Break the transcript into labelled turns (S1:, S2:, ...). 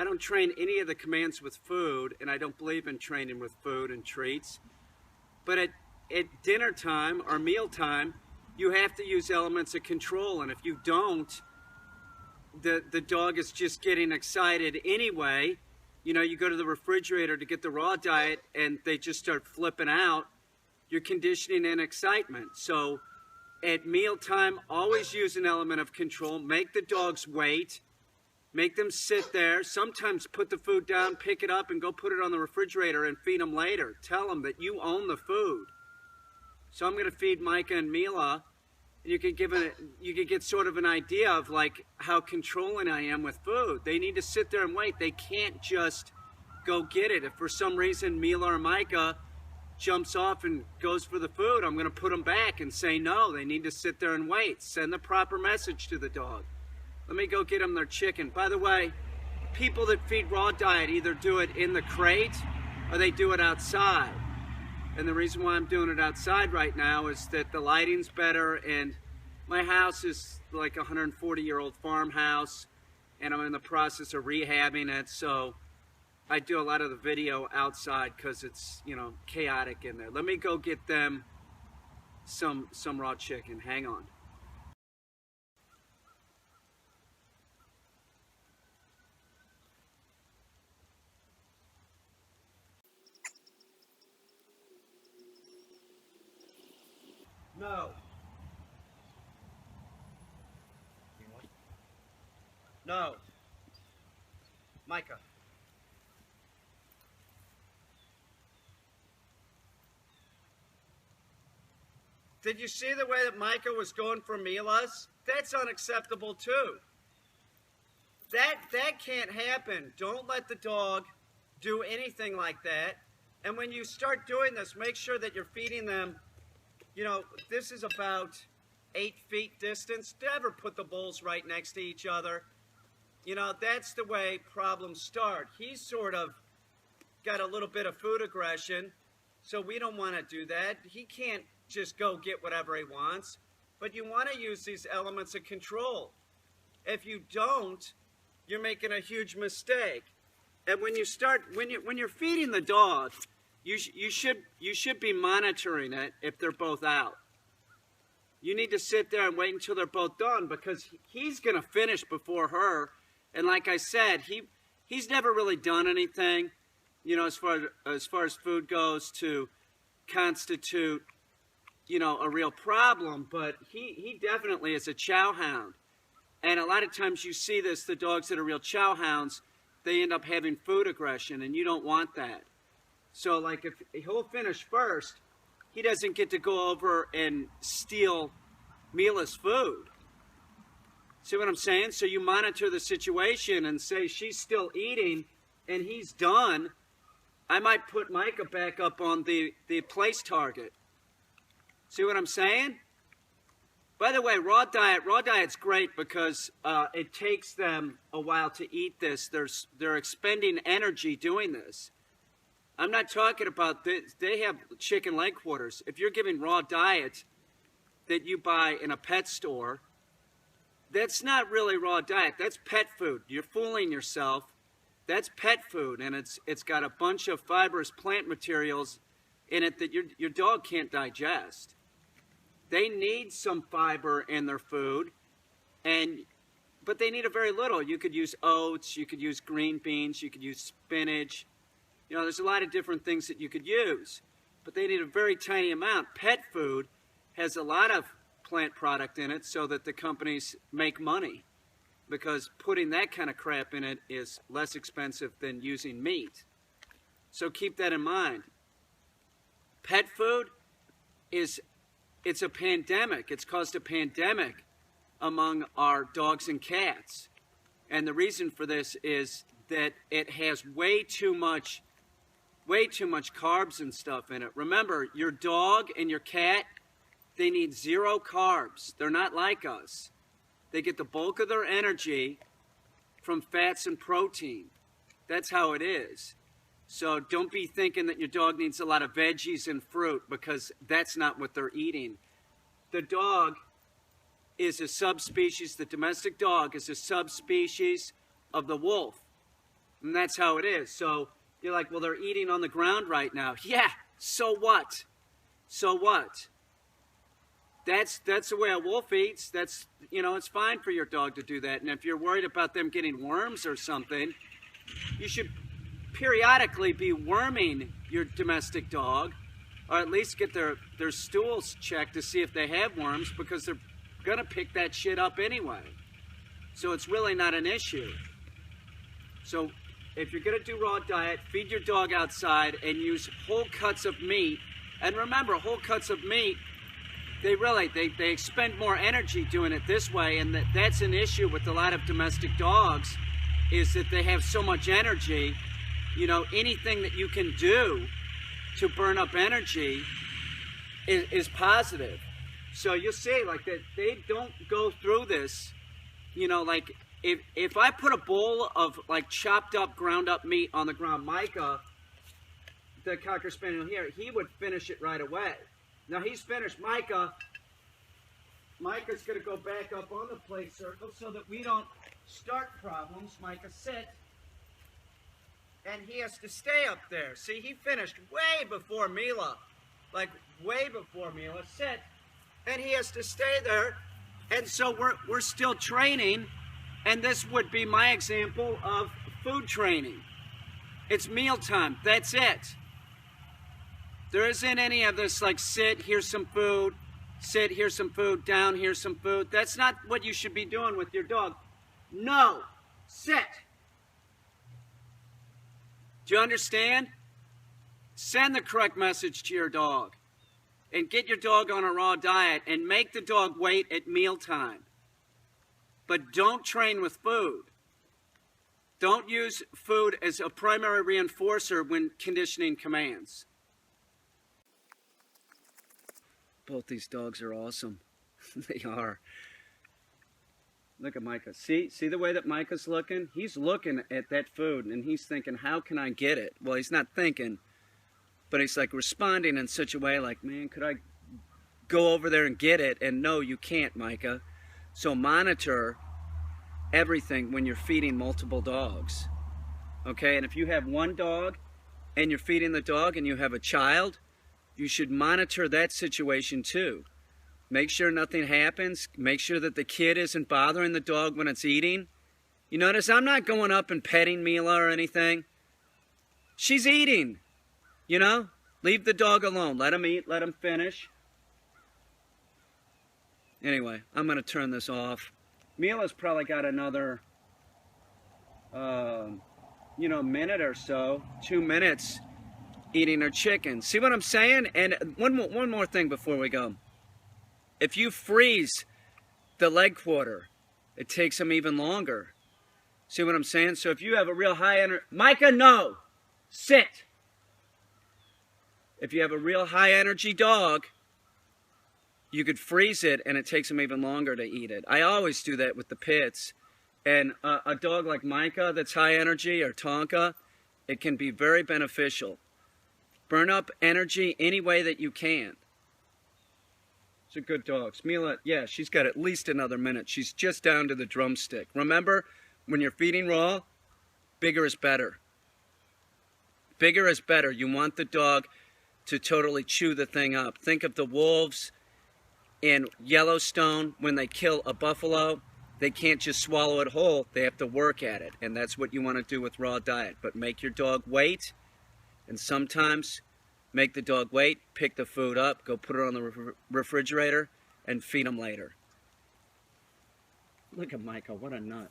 S1: I don't train any of the commands with food, and I don't believe in training with food and treats. But at dinner time or meal time, you have to use elements of control, and if you don't, the dog is just getting excited anyway. You know, you go to the refrigerator to get the raw diet and they just start flipping out. You're conditioning in excitement. So at mealtime, always use an element of control. Make the dogs wait. Make them sit there. Sometimes put the food down, pick it up, and go put it on the refrigerator and feed them later. Tell them that you own the food. So I'm going to feed Micah and Mila. You could get sort of an idea of like how controlling I am with food. They need to sit there and wait. They can't just go get it. If for some reason Mila or Micah jumps off and goes for the food, I'm going to put them back and say no. They need to sit there and wait. Send the proper message to the dog. Let me go get them their chicken. By the way, people that feed raw diet either do it in the crate or they do it outside. And the reason why I'm doing it outside right now is that the lighting's better, and my house is like a 140-year-old farmhouse, and I'm in the process of rehabbing it, so I do a lot of the video outside because it's, you know, chaotic in there. Let me go get them some raw chicken. Hang on. No. No. Micah. Did you see the way that Micah was going for Mila's? That's unacceptable too. That can't happen. Don't let the dog do anything like that. And when you start doing this, make sure that you're feeding them. You know, this is about 8 feet distance. Never put the bowls right next to each other. You know, that's the way problems start. He's sort of got a little bit of food aggression, so we don't want to do that. He can't just go get whatever he wants, but you want to use these elements of control. If you don't, you're making a huge mistake. And when you're feeding the dog, you should be monitoring it if they're both out. You need to sit there and wait until they're both done, because he's going to finish before her. And like I said, he's never really done anything, you know, as far as food goes to constitute, you know, a real problem. But he definitely is a chow hound. And a lot of times you see this, the dogs that are real chow hounds, they end up having food aggression, and you don't want that. So, like, if he'll finish first, he doesn't get to go over and steal Mila's food. See what I'm saying? So you monitor the situation and say she's still eating and he's done. I might put Micah back up on the place target. See what I'm saying? By the way, raw diet's great because it takes them a while to eat this. They're expending energy doing this. I'm not talking about this. They have chicken leg quarters. If you're giving raw diet that you buy in a pet store, that's not really raw diet. That's pet food. You're fooling yourself. That's pet food, and it's got a bunch of fibrous plant materials in it that your dog can't digest. They need some fiber in their food, but they need a very little. You could use oats, you could use green beans, you could use spinach. You know, there's a lot of different things that you could use, but they need a very tiny amount. Pet food has a lot of plant product in it so that the companies make money, because putting that kind of crap in it is less expensive than using meat. So keep that in mind. Pet food it's a pandemic. It's caused a pandemic among our dogs and cats. And the reason for this is that it has way too much carbs and stuff in it. Remember, your dog and your cat, they need 0 carbs. They're not like us. They get the bulk of their energy from fats and protein. That's how it is. So don't be thinking that your dog needs a lot of veggies and fruit, because that's not what they're eating. The dog is a subspecies, the domestic dog is a subspecies of the wolf. And that's how it is. So you're like, well, they're eating on the ground right now. Yeah, so what? So what? That's the way a wolf eats. That's, you know, it's fine for your dog to do that. And if you're worried about them getting worms or something, you should periodically be worming your domestic dog, or at least get their stools checked to see if they have worms, because they're gonna pick that shit up anyway. So it's really not an issue. So if you're gonna do raw diet, feed your dog outside and use whole cuts of meat. And remember, whole cuts of meat, they expend more energy doing it this way, and that's an issue with a lot of domestic dogs, is that they have so much energy. You know, anything that you can do to burn up energy is positive. So you'll see, like, that they don't go through this, you know, like, if I put a bowl of, like, chopped up, ground up meat on the ground, Micah, the Cocker Spaniel here, he would finish it right away. Now he's finished. Micah's going to go back up on the plate circle so that we don't start problems. Micah, sit. And he has to stay up there. See, he finished way before Mila. Like, way before Mila. Sit. And he has to stay there. And so we're still training. And this would be my example of food training. It's mealtime. That's it. There isn't any of this, like, sit, here's some food. Sit, here's some food. Down, here's some food. That's not what you should be doing with your dog. No. Sit. Do you understand? Send the correct message to your dog. And get your dog on a raw diet and make the dog wait at mealtime. But don't train with food. Don't use food as a primary reinforcer when conditioning commands. Both these dogs are awesome. They are. Look at Micah. See the way that Micah's looking? He's looking at that food and he's thinking, how can I get it? Well, he's not thinking, but he's like responding in such a way like, man, could I go over there and get it? And no, you can't, Micah. So monitor everything when you're feeding multiple dogs. Okay, and if you have one dog and you're feeding the dog and you have a child, you should monitor that situation too. Make sure nothing happens. Make sure that the kid isn't bothering the dog when it's eating. You notice I'm not going up and petting Mila or anything. She's eating, you know? Leave the dog alone. Let him eat. Let him finish. Anyway, I'm going to turn this off. Mila's probably got another, minute or so, 2 minutes eating her chicken. See what I'm saying? And one more thing before we go. If you freeze the leg quarter, it takes them even longer. See what I'm saying? So if you have a real high energy... Micah, no! Sit! If you have a real high energy dog, you could freeze it and it takes them even longer to eat it. I always do that with the pits. And a dog like Micah that's high energy, or Tonka, it can be very beneficial. Burn up energy any way that you can. It's a good dog. Mila, yeah, she's got at least another minute. She's just down to the drumstick. Remember, when you're feeding raw, bigger is better. Bigger is better. You want the dog to totally chew the thing up. Think of the wolves in Yellowstone when they kill a buffalo. They can't just swallow it whole. They have to work at it. And that's what you want to do with raw diet. But make your dog wait. And sometimes make the dog wait, pick the food up, go put it on the refrigerator, and feed them later. Look at Micah, what a nut.